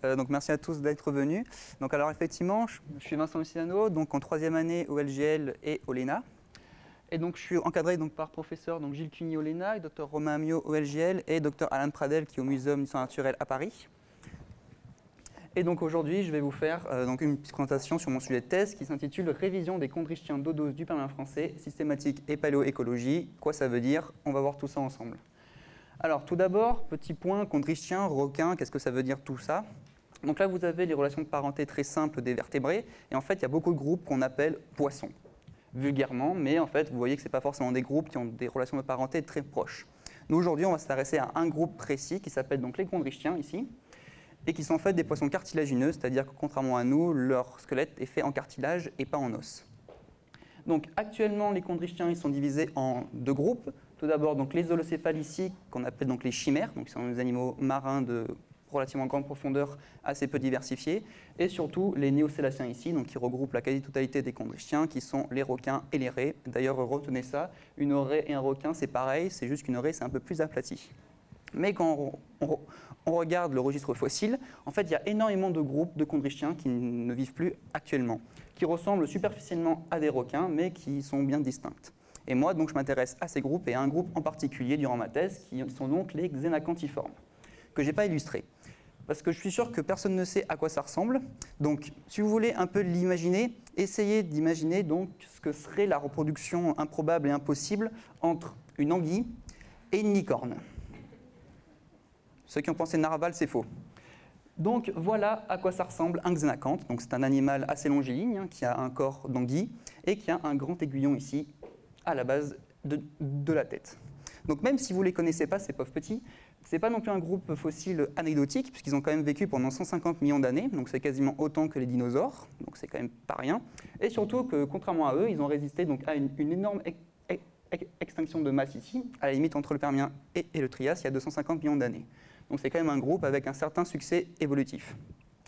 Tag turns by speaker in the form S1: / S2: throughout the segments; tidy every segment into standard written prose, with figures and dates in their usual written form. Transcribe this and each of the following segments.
S1: Donc merci à tous d'être venus. Donc alors effectivement, je suis Vincent Luciano, donc en troisième année au LGL et au LENA. Et donc je suis encadré donc, par professeur donc, Gilles Cuny au LENA, Dr Romain Amiot au LGL et Dr Alain Pradel qui est au Muséum d'histoire naturelle à Paris. Et donc aujourd'hui, je vais vous faire donc une petite présentation sur mon sujet de thèse qui s'intitule Révision des chondrichthyens d'eau douce du Permien français, systématique et paléoécologie. Quoi ça veut dire? On va voir tout ça ensemble. Alors tout d'abord, petit point, chondrichthyien, requin, qu'est-ce que ça veut dire tout ça? Donc là, vous avez les relations de parenté très simples des vertébrés. Et en fait, il y a beaucoup de groupes qu'on appelle poissons, vulgairement. Mais en fait, vous voyez que ce n'est pas forcément des groupes qui ont des relations de parenté très proches. Nous, aujourd'hui, on va s'intéresser à un groupe précis qui s'appelle donc les chondrichthyens, ici, et qui sont en fait des poissons cartilagineux, c'est-à-dire que contrairement à nous, leur squelette est fait en cartilage et pas en os. Donc actuellement, les chondrichthyens ils sont divisés en deux groupes. Tout d'abord, donc les holocéphales ici, qu'on appelle donc les chimères, donc ce sont des animaux marins de relativement grande profondeur, assez peu diversifiés, et surtout les néocélaciens ici, donc qui regroupent la quasi-totalité des chondrichthyens, qui sont les requins et les raies. D'ailleurs, retenez ça, une raie et un requin, c'est pareil, c'est juste qu'une raie, c'est un peu plus aplati. Mais quand on regarde le registre fossile, en fait, il y a énormément de groupes de chondrichthyens qui ne vivent plus actuellement, qui ressemblent superficiellement à des requins, mais qui sont bien distincts. Et moi, donc, je m'intéresse à ces groupes et à un groupe en particulier durant ma thèse, qui sont donc les xénacanthiformes, que je n'ai pas illustré. Parce que je suis sûr que personne ne sait à quoi ça ressemble. Donc, si vous voulez un peu l'imaginer, essayez d'imaginer donc ce que serait la reproduction improbable et impossible entre une anguille et une licorne. Ceux qui ont pensé narval, c'est faux. Donc voilà à quoi ça ressemble un xénacanthe. Donc c'est un animal assez longiligne qui a un corps d'anguille et qui a un grand aiguillon ici à la base de la tête. Donc même si vous ne les connaissez pas, ces pauvres petits, ce n'est pas non plus un groupe fossile anecdotique puisqu'ils ont quand même vécu pendant 150 millions d'années, donc c'est quasiment autant que les dinosaures, donc c'est quand même pas rien. Et surtout que contrairement à eux, ils ont résisté donc à une énorme extinction de masse ici, à la limite entre le Permien et le Trias, il y a 250 millions d'années. Donc c'est quand même un groupe avec un certain succès évolutif.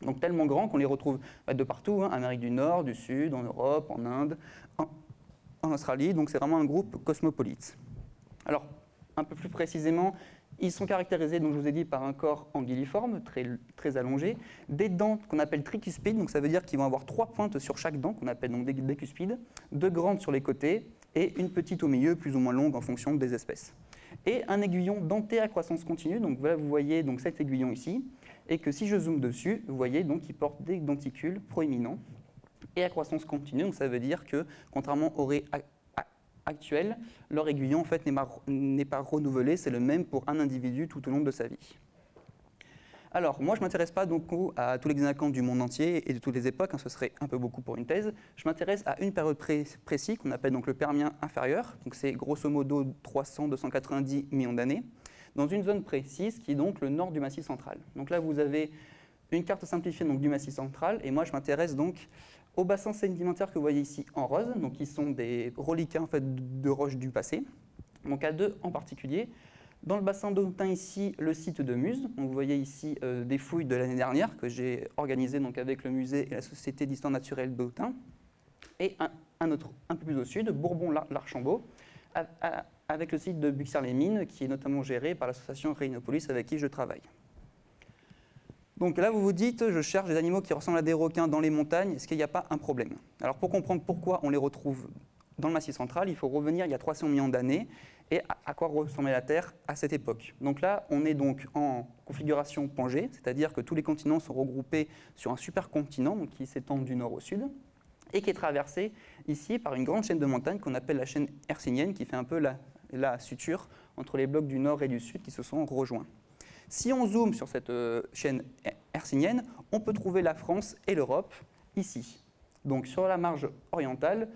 S1: Donc tellement grand qu'on les retrouve de partout, hein, Amérique du Nord, du Sud, en Europe, en Inde, en Australie, donc c'est vraiment un groupe cosmopolite. Alors, un peu plus précisément, ils sont caractérisés, donc je vous ai dit, par un corps anguilliforme, très allongé, des dents qu'on appelle tricuspides, donc ça veut dire qu'ils vont avoir 3 pointes sur chaque dent, qu'on appelle donc des décuspides, 2 grandes sur les côtés et une petite au milieu, plus ou moins longue en fonction des espèces. Et un aiguillon denté à croissance continue, donc voilà, vous voyez donc cet aiguillon ici, et que si je zoome dessus, vous voyez donc qu'il porte des denticules proéminents et à croissance continue, donc ça veut dire que, contrairement aux raies actuelles, leur aiguillon en fait n'est pas renouvelé, c'est le même pour un individu tout au long de sa vie. Alors, moi je ne m'intéresse pas donc à tous les xénacanthes du monde entier et de toutes les époques, hein, ce serait un peu beaucoup pour une thèse. Je m'intéresse à une période précise qu'on appelle donc le Permien inférieur, donc c'est grosso modo 300-290 millions d'années, dans une zone précise qui est donc le nord du Massif central. Donc là vous avez une carte simplifiée donc, du Massif central, et moi je m'intéresse donc aux bassins sédimentaires que vous voyez ici en rose, donc qui sont des reliquats en fait, de roches du passé, donc à 2 en particulier. Dans le bassin d'Autun ici, le site de Muse, donc vous voyez ici des fouilles de l'année dernière que j'ai organisées donc, avec le musée et la Société d'histoire naturelle d'Autun, et un autre un peu plus au sud, Bourbon-l'Archambault, avec le site de Buxières-les-Mines qui est notamment géré par l'association Rhinopolis avec qui je travaille. Donc là, vous vous dites, je cherche des animaux qui ressemblent à des requins dans les montagnes, est-ce qu'il n'y a pas un problème? Alors pour comprendre pourquoi on les retrouve dans le Massif central, il faut revenir il y a 300 millions d'années et à quoi ressemblait la Terre à cette époque. Donc là, on est donc en configuration Pangée, c'est-à-dire que tous les continents sont regroupés sur un supercontinent donc qui s'étend du nord au sud et qui est traversé ici par une grande chaîne de montagnes qu'on appelle la chaîne hercynienne qui fait un peu la suture entre les blocs du nord et du sud qui se sont rejoints. Si on zoome sur cette chaîne hercynienne, on peut trouver la France et l'Europe ici. Donc sur la marge orientale,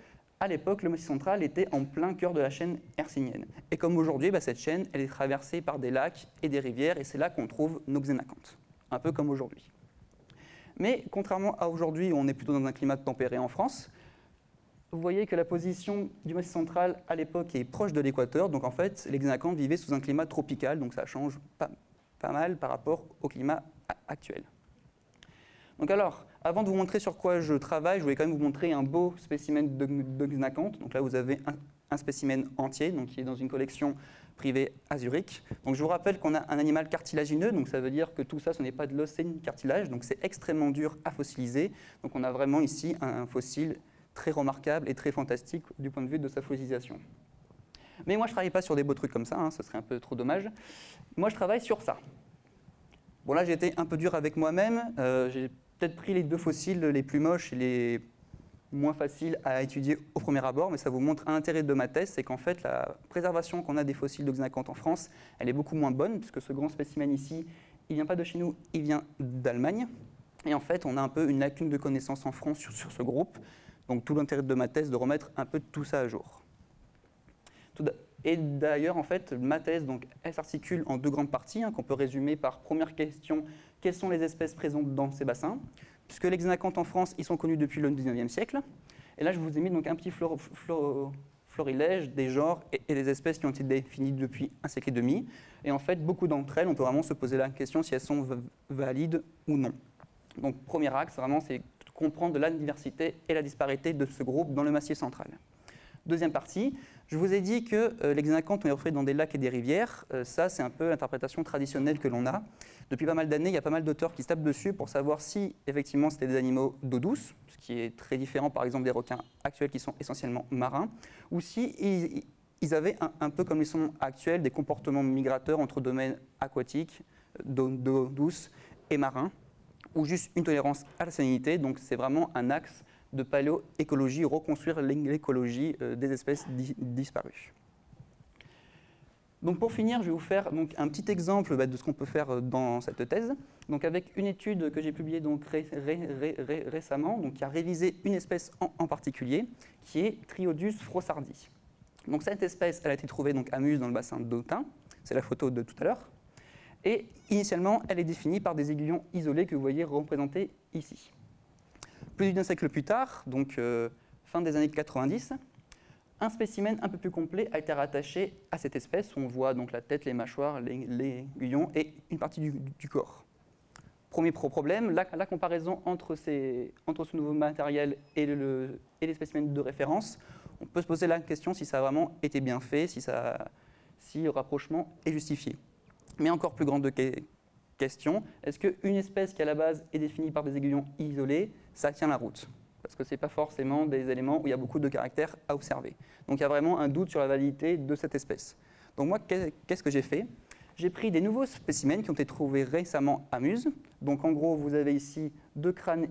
S1: à l'époque, le Massif central était en plein cœur de la chaîne hercynienne. Et comme aujourd'hui, cette chaîne elle est traversée par des lacs et des rivières, et c'est là qu'on trouve nos xénacanthes, un peu comme aujourd'hui. Mais contrairement à aujourd'hui, où on est plutôt dans un climat tempéré en France, vous voyez que la position du Massif central à l'époque est proche de l'équateur, donc en fait, les xénacanthes vivaient sous un climat tropical, donc ça change pas mal par rapport au climat actuel. Donc alors, avant de vous montrer sur quoi je travaille, je voulais quand même vous montrer un beau spécimen de xénacanthe. Donc là, vous avez un spécimen entier, donc qui est dans une collection privée à Zurich. Donc je vous rappelle qu'on a un animal cartilagineux, donc ça veut dire que tout ça, ce n'est pas de l'os, c'est du cartilage, donc c'est extrêmement dur à fossiliser. Donc on a vraiment ici un fossile très remarquable et très fantastique du point de vue de sa fossilisation. Mais moi, je ne travaille pas sur des beaux trucs comme ça, hein, ce serait un peu trop dommage. Moi, je travaille sur ça. Bon, là, j'ai été un peu dur avec moi-même. J'ai peut-être pris les deux fossiles les plus moches et les moins faciles à étudier au premier abord, mais ça vous montre un intérêt de ma thèse, c'est qu'en fait, la préservation qu'on a des fossiles d'oxynacanthe en France, elle est beaucoup moins bonne, puisque ce grand spécimen ici, il ne vient pas de chez nous, il vient d'Allemagne. Et en fait, on a un peu une lacune de connaissances en France sur ce groupe. Donc, tout l'intérêt de ma thèse, de remettre un peu tout ça à jour. Et d'ailleurs, en fait, ma thèse, donc, elle s'articule en deux grandes parties, hein, qu'on peut résumer par première question, quelles sont les espèces présentes dans ces bassins? Puisque les xénacantes en France, ils sont connus depuis le 19e siècle. Et là, je vous ai mis donc un petit florilège des genres et des espèces qui ont été définies depuis un siècle et demi. Et en fait, beaucoup d'entre elles, on peut vraiment se poser la question si elles sont valides ou non. Donc, premier axe, vraiment, c'est comprendre la diversité et la disparité de ce groupe dans le massif central. Deuxième partie, je vous ai dit que les xénacantes ont été retrouvés dans des lacs et des rivières. Ça, c'est un peu l'interprétation traditionnelle que l'on a. Depuis pas mal d'années, il y a pas mal d'auteurs qui se tapent dessus pour savoir si, effectivement, c'était des animaux d'eau douce, ce qui est très différent, par exemple, des requins actuels qui sont essentiellement marins, ou si ils avaient un peu comme les sont actuels, des comportements migrateurs entre domaines aquatiques, d'eau douce et marins, ou juste une tolérance à la salinité. Donc, c'est vraiment un axe de paléoécologie, reconstruire l'écologie des espèces disparues. Donc pour finir, je vais vous faire donc, un petit exemple de ce qu'on peut faire dans cette thèse. Donc avec une étude que j'ai publiée donc, récemment, donc, qui a révisé une espèce en particulier, qui est Triodus frossardi. Donc cette espèce, elle a été trouvée donc, à Muse dans le bassin d'Autun, c'est la photo de tout à l'heure. Et initialement, elle est définie par des aiguillons isolés que vous voyez représentés ici. Plus d'un siècle plus tard, donc fin des années 90, un spécimen un peu plus complet a été rattaché à cette espèce. On voit donc la tête, les mâchoires, les aiguillons et une partie du corps. Premier problème, la comparaison entre ce nouveau matériel et les spécimens de référence. On peut se poser la question si ça a vraiment été bien fait, si le rapprochement est justifié. Mais encore plus grande question, est-ce qu'une espèce qui à la base est définie par des aiguillons isolés, ça tient la route? Parce que ce n'est pas forcément des éléments où il y a beaucoup de caractères à observer. Donc il y a vraiment un doute sur la validité de cette espèce. Donc moi, qu'est-ce que j'ai fait? J'ai pris des nouveaux spécimens qui ont été trouvés récemment à Muse. Donc en gros, vous avez ici deux crânes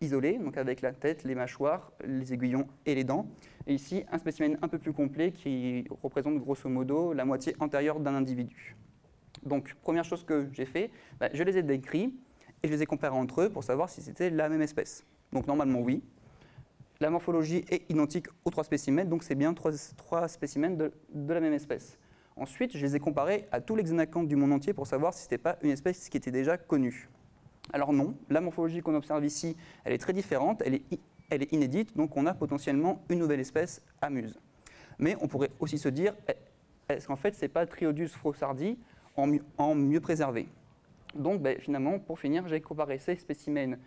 S1: isolés, donc avec la tête, les mâchoires, les aiguillons et les dents. Et ici, un spécimen un peu plus complet qui représente grosso modo la moitié antérieure d'un individu. Donc, première chose que j'ai fait, je les ai décrits et je les ai comparés entre eux pour savoir si c'était la même espèce. Donc, normalement, oui. La morphologie est identique aux trois spécimens, donc c'est bien trois spécimens de la même espèce. Ensuite, je les ai comparés à tous les xénacantes du monde entier pour savoir si ce n'était pas une espèce qui était déjà connue. Alors non, la morphologie qu'on observe ici, elle est très différente, elle est inédite, donc on a potentiellement une nouvelle espèce à Muse. Mais on pourrait aussi se dire, est-ce qu'en fait, ce n'est pas Triodus frossardi en mieux préservé? Donc finalement, pour finir, j'ai comparé ces spécimens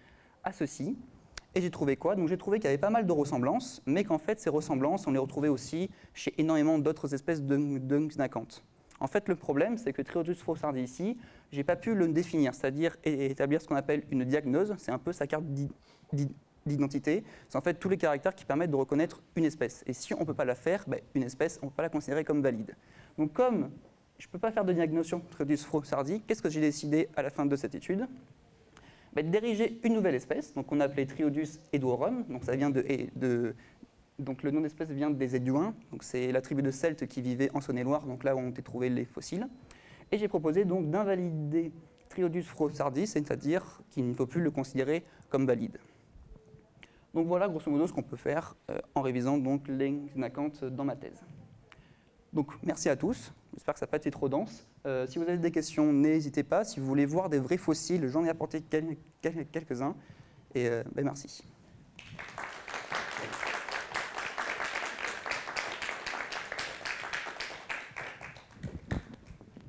S1: à ceux-ci. Et j'ai trouvé quoi? Donc j'ai trouvé qu'il y avait pas mal de ressemblances, mais qu'en fait, ces ressemblances, on les retrouvait aussi chez énormément d'autres espèces de xénacantes. En fait, le problème, c'est que Triodus frossardi ici, je n'ai pas pu le définir, c'est-à-dire établir ce qu'on appelle une diagnose. C'est un peu sa carte d'identité. C'est en fait tous les caractères qui permettent de reconnaître une espèce. Et si on ne peut pas la faire, une espèce, on ne peut pas la considérer comme valide. Donc comme je ne peux pas faire de diagnose sur Triodus frossardi, qu'est-ce que j'ai décidé à la fin de cette étude? D'ériger une nouvelle espèce, donc on a appelé Triodus eduorum, donc ça vient donc le nom d'espèce vient des Éduins, donc c'est la tribu de Celtes qui vivait en Saône-et-Loire, donc là où ont été trouvés les fossiles. Et j'ai proposé donc d'invalider Triodus frossardi, c'est-à-dire qu'il ne faut plus le considérer comme valide. Donc voilà grosso modo ce qu'on peut faire en révisant donc les xénacantes dans ma thèse. Donc merci à tous, j'espère que ça n'a pas été trop dense. Si vous avez des questions, n'hésitez pas. Si vous voulez voir des vrais fossiles, j'en ai apporté quelques-uns. Et merci.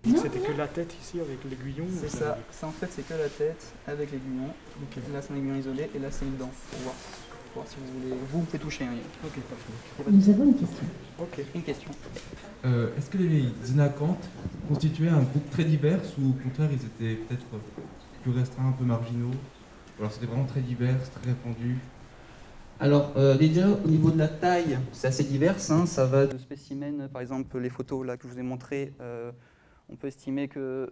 S2: C'était que la tête ici avec l'aiguillon?
S1: C'est ça, en fait c'est que la tête avec l'aiguillon. Okay. Là c'est un aiguillon isolé et là c'est une dent pour voir. voir si vous voulez. Vous pouvez toucher. Oui.
S2: Ok, parfait.
S3: Nous avons une question.
S2: Ok.
S1: Une question.
S4: Est-ce que les Xénacantes constituaient un groupe très divers ou au contraire ils étaient peut-être plus restreints, un peu marginaux? Ou alors c'était vraiment très divers, très répandu?
S1: Alors déjà au niveau de la taille, c'est assez divers. Hein, ça va de spécimens, par exemple les photos là que je vous ai montrées, on peut estimer que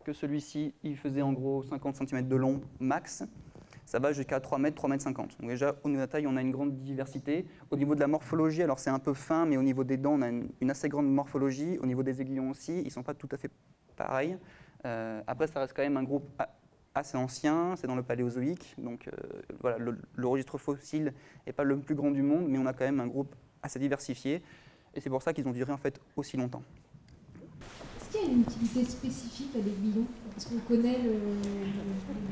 S1: celui-ci, il faisait en gros 50 cm de long max. Ça va jusqu'à 3 mètres, 3 mètres 50. Donc déjà, au niveau de la taille, on a une grande diversité. Au niveau de la morphologie, alors c'est un peu fin, mais au niveau des dents, on a une assez grande morphologie. Au niveau des aiguillons aussi, ils ne sont pas tout à fait pareils. Après, ça reste quand même un groupe assez ancien, c'est dans le Paléozoïque. Donc voilà, le registre fossile n'est pas le plus grand du monde, mais on a quand même un groupe assez diversifié. Et c'est pour ça qu'ils ont duré en fait aussi longtemps.
S3: Est-ce qu'il y a une utilité spécifique à l'aiguillon? Parce qu'on connaît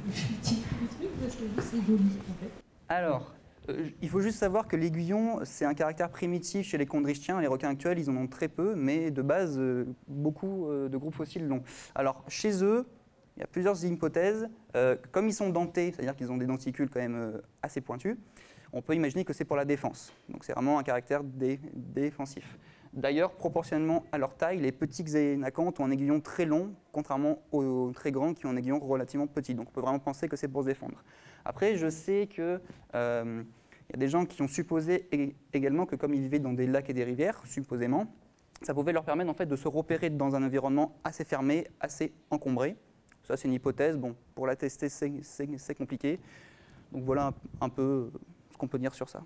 S3: l'utilité du truc, parce que c'est joli en fait.
S1: Alors, il faut juste savoir que l'aiguillon, c'est un caractère primitif chez les chondrichtiens. Les requins actuels, ils en ont très peu, mais de base, beaucoup de groupes fossiles l'ont. Alors, chez eux, il y a plusieurs hypothèses. Comme ils sont dentés, c'est-à-dire qu'ils ont des denticules quand même assez pointus, on peut imaginer que c'est pour la défense. Donc, c'est vraiment un caractère défensif. D'ailleurs, proportionnellement à leur taille, les petits xénacantes ont un aiguillon très long, contrairement aux très grands qui ont un aiguillon relativement petit. Donc on peut vraiment penser que c'est pour se défendre. Après, je sais qu'il y a des gens qui ont supposé également que comme ils vivaient dans des lacs et des rivières, supposément, ça pouvait leur permettre en fait, de se repérer dans un environnement assez fermé, assez encombré. Ça, c'est une hypothèse. Bon, pour la tester, c'est compliqué. Donc voilà un peu ce qu'on peut dire sur ça.